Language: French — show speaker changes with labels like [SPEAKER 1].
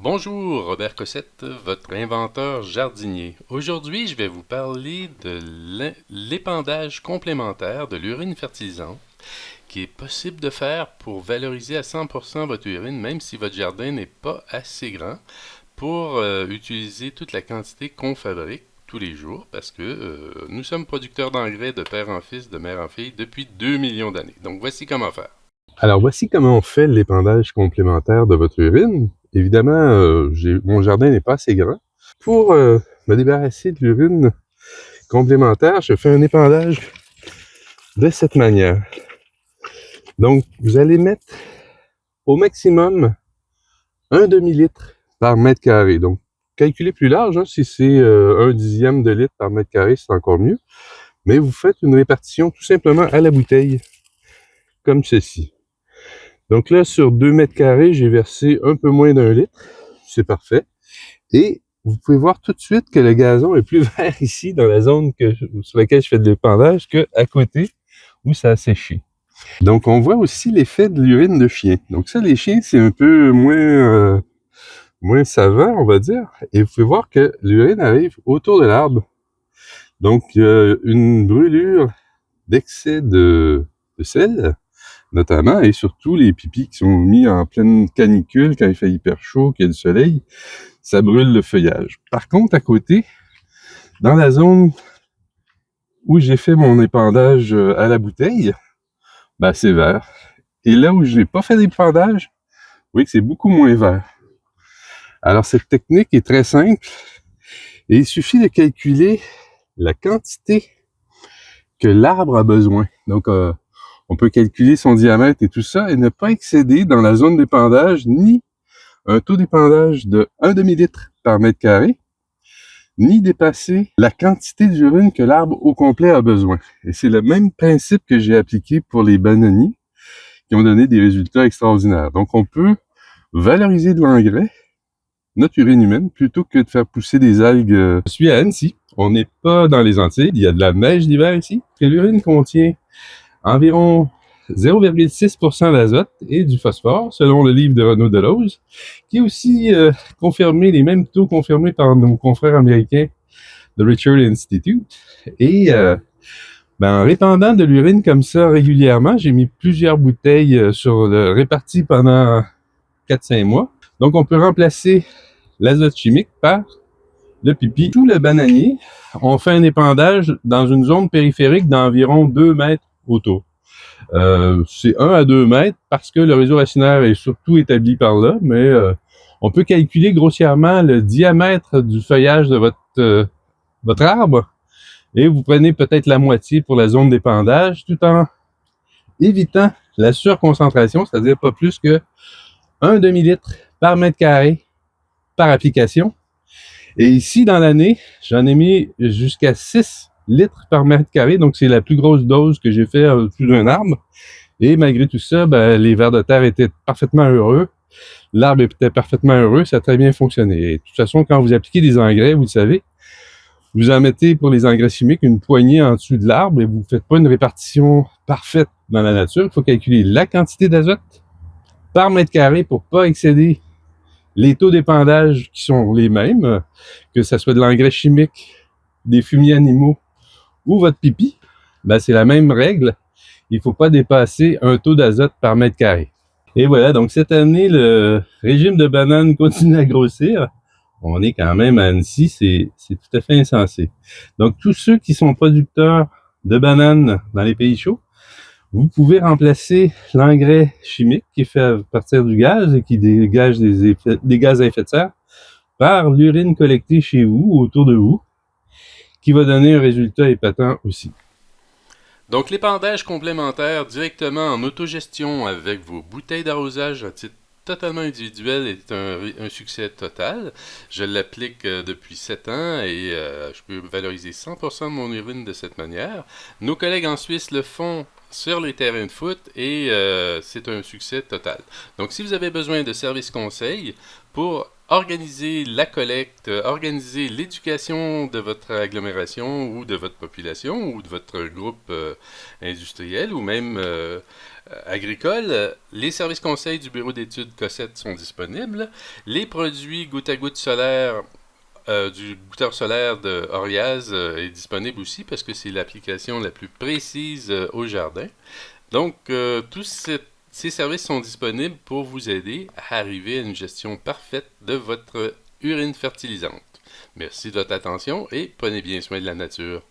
[SPEAKER 1] Bonjour, Robert Cossette, votre inventeur jardinier. Aujourd'hui, je vais vous parler de l'épandage complémentaire de l'urine fertilisante qui est possible de faire pour valoriser à 100% votre urine, même si votre jardin n'est pas assez grand, pour utiliser toute la quantité qu'on fabrique tous les jours, parce que nous sommes producteurs d'engrais de père en fils, de mère en fille, depuis 2 millions d'années. Donc voici comment faire.
[SPEAKER 2] Alors, voici comment on fait l'épandage complémentaire de votre urine. Évidemment, mon jardin n'est pas assez grand. Pour me débarrasser de l'urine complémentaire, je fais un épandage de cette manière. Donc, vous allez mettre au maximum un demi-litre par mètre carré. Donc, calculez plus large, hein, si c'est un dixième de litre par mètre carré, c'est encore mieux. Mais vous faites une répartition tout simplement à la bouteille, comme ceci. Donc là, sur 2 mètres carrés, j'ai versé un peu moins d'un litre. C'est parfait. Et vous pouvez voir tout de suite que le gazon est plus vert ici, dans la zone sur laquelle je fais de l'épandage, qu'à côté, où ça a séché. Donc, on voit aussi l'effet de l'urine de chien. Donc ça, les chiens, c'est un peu moins savant, on va dire. Et vous pouvez voir que l'urine arrive autour de l'arbre. Donc, il y a une brûlure d'excès de sel, notamment, et surtout les pipis qui sont mis en pleine canicule quand il fait hyper chaud, qu'il y a du soleil, ça brûle le feuillage. Par contre, à côté, dans la zone où j'ai fait mon épandage à la bouteille, ben c'est vert. Et là où je n'ai pas fait d'épandage, vous voyez que c'est beaucoup moins vert. Alors cette technique est très simple et il suffit de calculer la quantité que l'arbre a besoin. Donc on peut calculer son diamètre et tout ça et ne pas excéder dans la zone d'épandage ni un taux d'épandage de 1 demi-litre par mètre carré, ni dépasser la quantité d'urine que l'arbre au complet a besoin. Et c'est le même principe que j'ai appliqué pour les bananiers qui ont donné des résultats extraordinaires. Donc on peut valoriser de l'engrais, notre urine humaine, plutôt que de faire pousser des algues. Je suis à Annecy, on n'est pas dans les Antilles, il y a de la neige d'hiver ici. Et l'urine contient environ 0,6% d'azote et du phosphore, selon le livre de Renaud Delauze, qui est aussi confirmé, les mêmes taux confirmés par nos confrères américains de Richard Institute. Et en répandant de l'urine comme ça régulièrement, j'ai mis plusieurs bouteilles réparties pendant 4-5 mois. Donc, on peut remplacer l'azote chimique par le pipi. Tout le bananier, on fait un épandage dans une zone périphérique d'environ 2 mètres autour. C'est 1 à 2 mètres parce que le réseau racinaire est surtout établi par là, mais on peut calculer grossièrement le diamètre du feuillage de votre arbre et vous prenez peut-être la moitié pour la zone d'épandage tout en évitant la surconcentration, c'est-à-dire pas plus que 1 demi-litre par mètre carré par application. Et ici, dans l'année, j'en ai mis jusqu'à 6 litres par mètre carré, donc c'est la plus grosse dose que j'ai fait au-dessus d'un arbre. Et malgré tout ça, les vers de terre étaient parfaitement heureux. L'arbre était parfaitement heureux, ça a très bien fonctionné. Et de toute façon, quand vous appliquez des engrais, vous le savez, vous en mettez pour les engrais chimiques une poignée en dessous de l'arbre et vous ne faites pas une répartition parfaite dans la nature. Il faut calculer la quantité d'azote par mètre carré pour ne pas excéder les taux d'épandage qui sont les mêmes, que ce soit de l'engrais chimique, des fumiers animaux ou votre pipi. C'est la même règle. Il ne faut pas dépasser un taux d'azote par mètre carré. Et voilà, donc cette année, le régime de bananes continue à grossir. On est quand même à Annecy, c'est tout à fait insensé. Donc, tous ceux qui sont producteurs de bananes dans les pays chauds, vous pouvez remplacer l'engrais chimique qui est fait à partir du gaz et qui dégage des gaz à effet de serre par l'urine collectée chez vous, autour de vous, qui va donner un résultat épatant aussi.
[SPEAKER 1] Donc l'épandage complémentaire directement en autogestion avec vos bouteilles d'arrosage à titre totalement individuel est un succès total. Je l'applique depuis 7 ans et je peux valoriser 100% de mon urine de cette manière. Nos collègues en Suisse le font sur les terrains de foot et c'est un succès total. Donc si vous avez besoin de services conseils pour organiser la collecte, organiser l'éducation de votre agglomération ou de votre population ou de votre groupe industriel ou même agricole, les services conseils du bureau d'études Cossette sont disponibles. Les produits goutte à goutte solaire du goutteur solaire de Oriaz est disponible aussi parce que c'est l'application la plus précise au jardin. Donc, ces services sont disponibles pour vous aider à arriver à une gestion parfaite de votre urine fertilisante. Merci de votre attention et prenez bien soin de la nature.